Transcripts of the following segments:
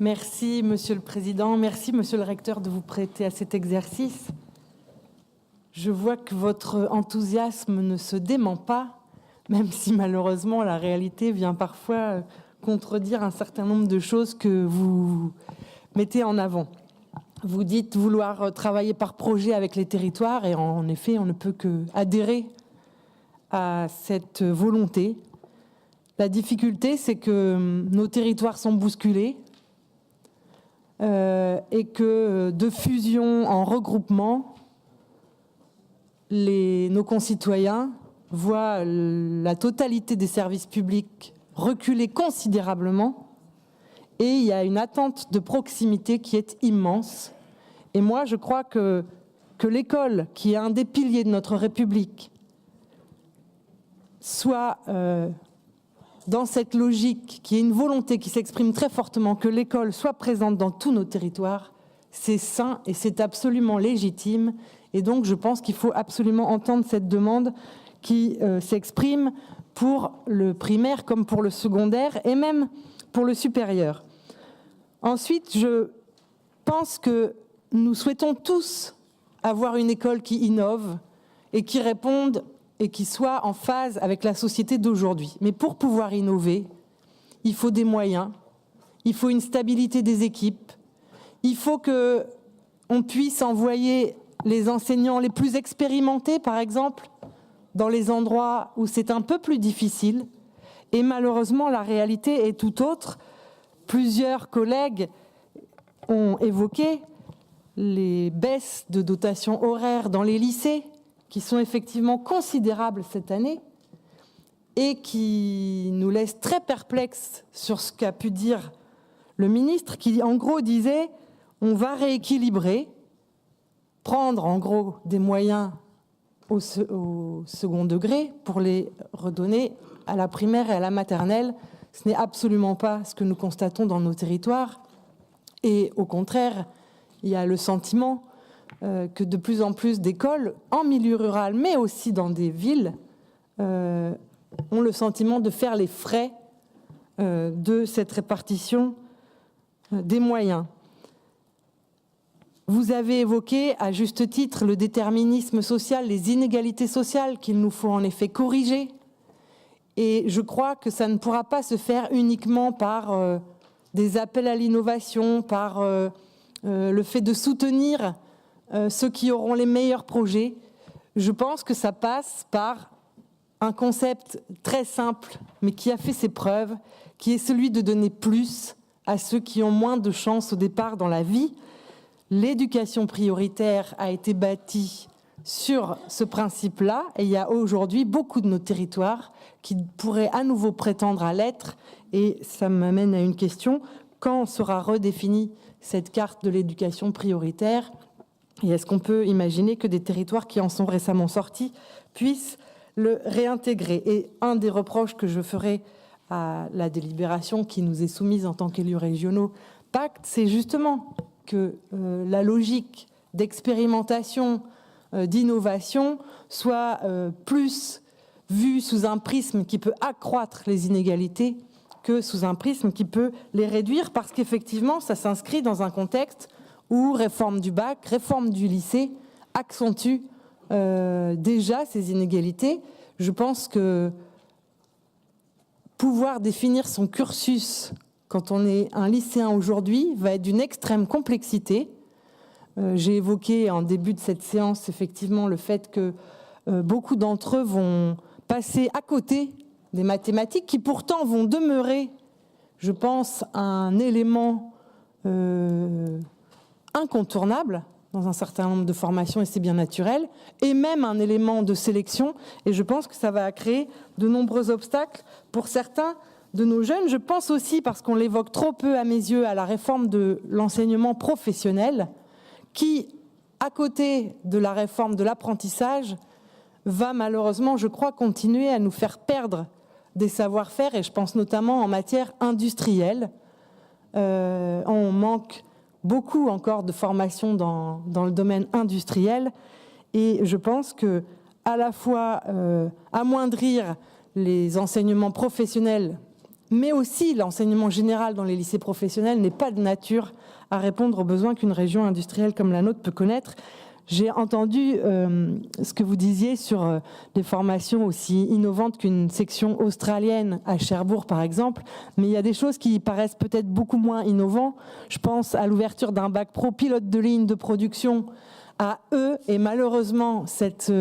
Merci, Monsieur le Président. Merci, Monsieur le Recteur, de vous prêter à cet exercice. Je vois que votre enthousiasme ne se dément pas, même si malheureusement la réalité vient parfois contredire un certain nombre de choses que vous mettez en avant. Vous dites vouloir travailler par projet avec les territoires et en effet, on ne peut que adhérer à cette volonté. La difficulté, c'est que nos territoires sont bousculés et que de fusion en regroupement, nos concitoyens voient la totalité des services publics reculer considérablement et il y a une attente de proximité qui est immense. Et moi, je crois que l'école, qui est un des piliers de notre République, soit dans cette logique, qui est une volonté qui s'exprime très fortement, que l'école soit présente dans tous nos territoires, c'est sain et c'est absolument légitime. Et donc, je pense qu'il faut absolument entendre cette demande qui s'exprime pour le primaire comme pour le secondaire et même pour le supérieur. Ensuite, je pense que nous souhaitons tous avoir une école qui innove et qui réponde et qui soit en phase avec la société d'aujourd'hui. Mais pour pouvoir innover, il faut des moyens, il faut une stabilité des équipes, il faut qu'on puisse envoyer les enseignants les plus expérimentés, par exemple, dans les endroits où c'est un peu plus difficile. Et malheureusement, la réalité est tout autre. Plusieurs collègues ont évoqué les baisses de dotation horaire dans les lycées, qui sont effectivement considérables cette année et qui nous laissent très perplexes sur ce qu'a pu dire le ministre, qui en gros disait on va rééquilibrer, prendre en gros des moyens au second degré pour les redonner à la primaire et à la maternelle. Ce n'est absolument pas ce que nous constatons dans nos territoires. Et au contraire, il y a le sentiment que de plus en plus d'écoles, en milieu rural, mais aussi dans des villes, ont le sentiment de faire les frais de cette répartition des moyens. Vous avez évoqué, à juste titre, le déterminisme social, les inégalités sociales qu'il nous faut en effet corriger. Et je crois que ça ne pourra pas se faire uniquement par des appels à l'innovation, par le fait de soutenir ceux qui auront les meilleurs projets. Je pense que ça passe par un concept très simple, mais qui a fait ses preuves, qui est celui de donner plus à ceux qui ont moins de chances au départ dans la vie. L'éducation prioritaire a été bâtie sur ce principe-là et il y a aujourd'hui beaucoup de nos territoires qui pourraient à nouveau prétendre à l'être. Et ça m'amène à une question, quand sera redéfinie cette carte de l'éducation prioritaire ? Et est-ce qu'on peut imaginer que des territoires qui en sont récemment sortis puissent le réintégrer ? Et un des reproches que je ferai à la délibération qui nous est soumise en tant qu'élus régionaux pacte, c'est justement que la logique d'expérimentation, d'innovation soit plus vue sous un prisme qui peut accroître les inégalités que sous un prisme qui peut les réduire, parce qu'effectivement, ça s'inscrit dans un contexte où réforme du bac, réforme du lycée accentue déjà ces inégalités. Je pense que pouvoir définir son cursus quand on est un lycéen aujourd'hui va être d'une extrême complexité. J'ai évoqué en début de cette séance effectivement le fait que beaucoup d'entre eux vont passer à côté des mathématiques qui pourtant vont demeurer, je pense, un élément incontournable dans un certain nombre de formations, et c'est bien naturel, et même un élément de sélection. Et je pense que ça va créer de nombreux obstacles pour certains de nos jeunes. Je pense aussi, parce qu'on l'évoque trop peu à mes yeux, à la réforme de l'enseignement professionnel, qui, à côté de la réforme de l'apprentissage, va malheureusement, je crois, continuer à nous faire perdre des savoir-faire, et je pense notamment en matière industrielle. On manque beaucoup encore de formation dans le domaine industriel, et je pense que à la fois amoindrir les enseignements professionnels mais aussi l'enseignement général dans les lycées professionnels n'est pas de nature à répondre aux besoins qu'une région industrielle comme la nôtre peut connaître. J'ai entendu ce que vous disiez sur des formations aussi innovantes qu'une section australienne à Cherbourg, par exemple, mais il y a des choses qui paraissent peut-être beaucoup moins innovantes. Je pense à l'ouverture d'un bac pro pilote de ligne de production à eux, et malheureusement, cette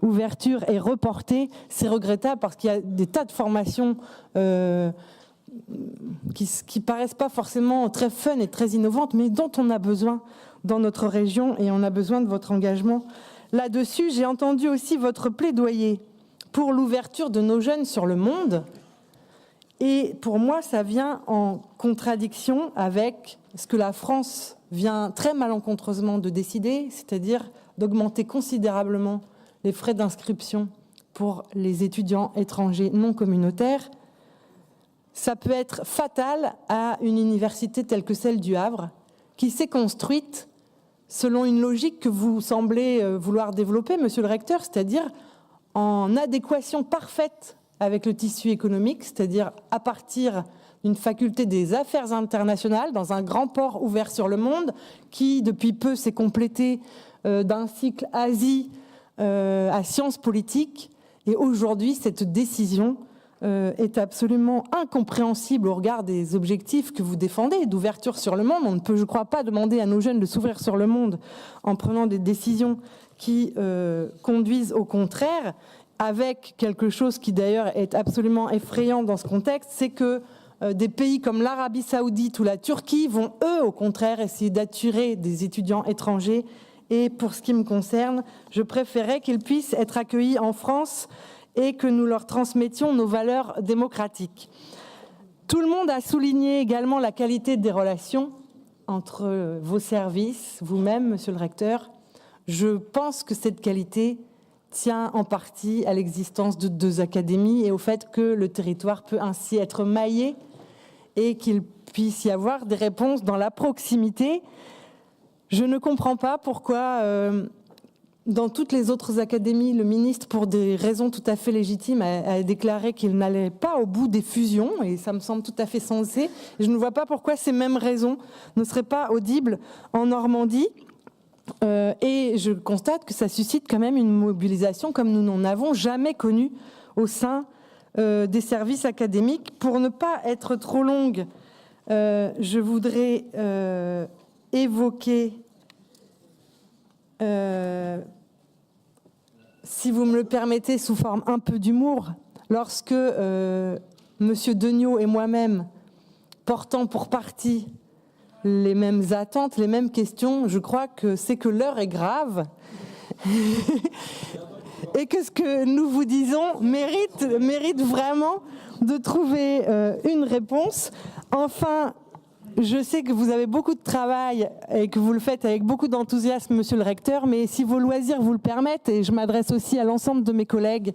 ouverture est reportée. C'est regrettable parce qu'il y a des tas de formations qui paraissent pas forcément très fun et très innovantes, mais dont on a besoin dans notre région, et on a besoin de votre engagement là-dessus. J'ai entendu aussi votre plaidoyer pour l'ouverture de nos jeunes sur le monde, et pour moi, ça vient en contradiction avec ce que la France vient très malencontreusement de décider, c'est-à-dire d'augmenter considérablement les frais d'inscription pour les étudiants étrangers non communautaires. Ça peut être fatal à une université telle que celle du Havre, qui s'est construite selon une logique que vous semblez vouloir développer, monsieur le recteur, c'est-à-dire en adéquation parfaite avec le tissu économique, c'est-à-dire à partir d'une faculté des affaires internationales dans un grand port ouvert sur le monde, qui depuis peu s'est complété d'un cycle Asie à sciences politiques. Et aujourd'hui, cette décision est absolument incompréhensible au regard des objectifs que vous défendez d'ouverture sur le monde. On ne peut, je crois, pas demander à nos jeunes de s'ouvrir sur le monde en prenant des décisions qui conduisent au contraire, avec quelque chose qui d'ailleurs est absolument effrayant dans ce contexte, c'est que des pays comme l'Arabie Saoudite ou la Turquie vont, eux, au contraire, essayer d'attirer des étudiants étrangers. Et pour ce qui me concerne, je préférais qu'ils puissent être accueillis en France et que nous leur transmettions nos valeurs démocratiques. Tout le monde a souligné également la qualité des relations entre vos services, vous-même, monsieur le recteur. Je pense que cette qualité tient en partie à l'existence de 2 académies et au fait que le territoire peut ainsi être maillé et qu'il puisse y avoir des réponses dans la proximité. Je ne comprends pas pourquoi dans toutes les autres académies, le ministre, pour des raisons tout à fait légitimes, a déclaré qu'il n'allait pas au bout des fusions, et ça me semble tout à fait sensé. Je ne vois pas pourquoi ces mêmes raisons ne seraient pas audibles en Normandie. Et je constate que ça suscite quand même une mobilisation comme nous n'en avons jamais connue au sein des services académiques. Pour ne pas être trop longue, je voudrais évoquer, si vous me le permettez, sous forme un peu d'humour, lorsque monsieur Degnaud et moi-même, portant pour partie les mêmes attentes, les mêmes questions, je crois que c'est que l'heure est grave et que ce que nous vous disons mérite vraiment de trouver une réponse. Enfin, je sais que vous avez beaucoup de travail et que vous le faites avec beaucoup d'enthousiasme, monsieur le recteur, mais si vos loisirs vous le permettent, et je m'adresse aussi à l'ensemble de mes collègues,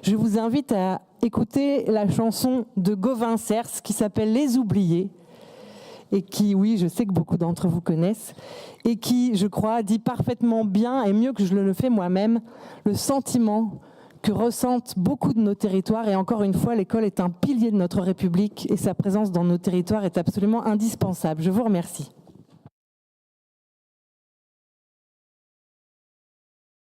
je vous invite à écouter la chanson de Gauvin Cers qui s'appelle « Les Oubliés », et qui, oui, je sais que beaucoup d'entre vous connaissent, et qui, je crois, dit parfaitement bien, et mieux que je le fais moi-même, le sentiment que ressentent beaucoup de nos territoires. Et encore une fois, l'école est un pilier de notre République, et sa présence dans nos territoires est absolument indispensable. Je vous remercie.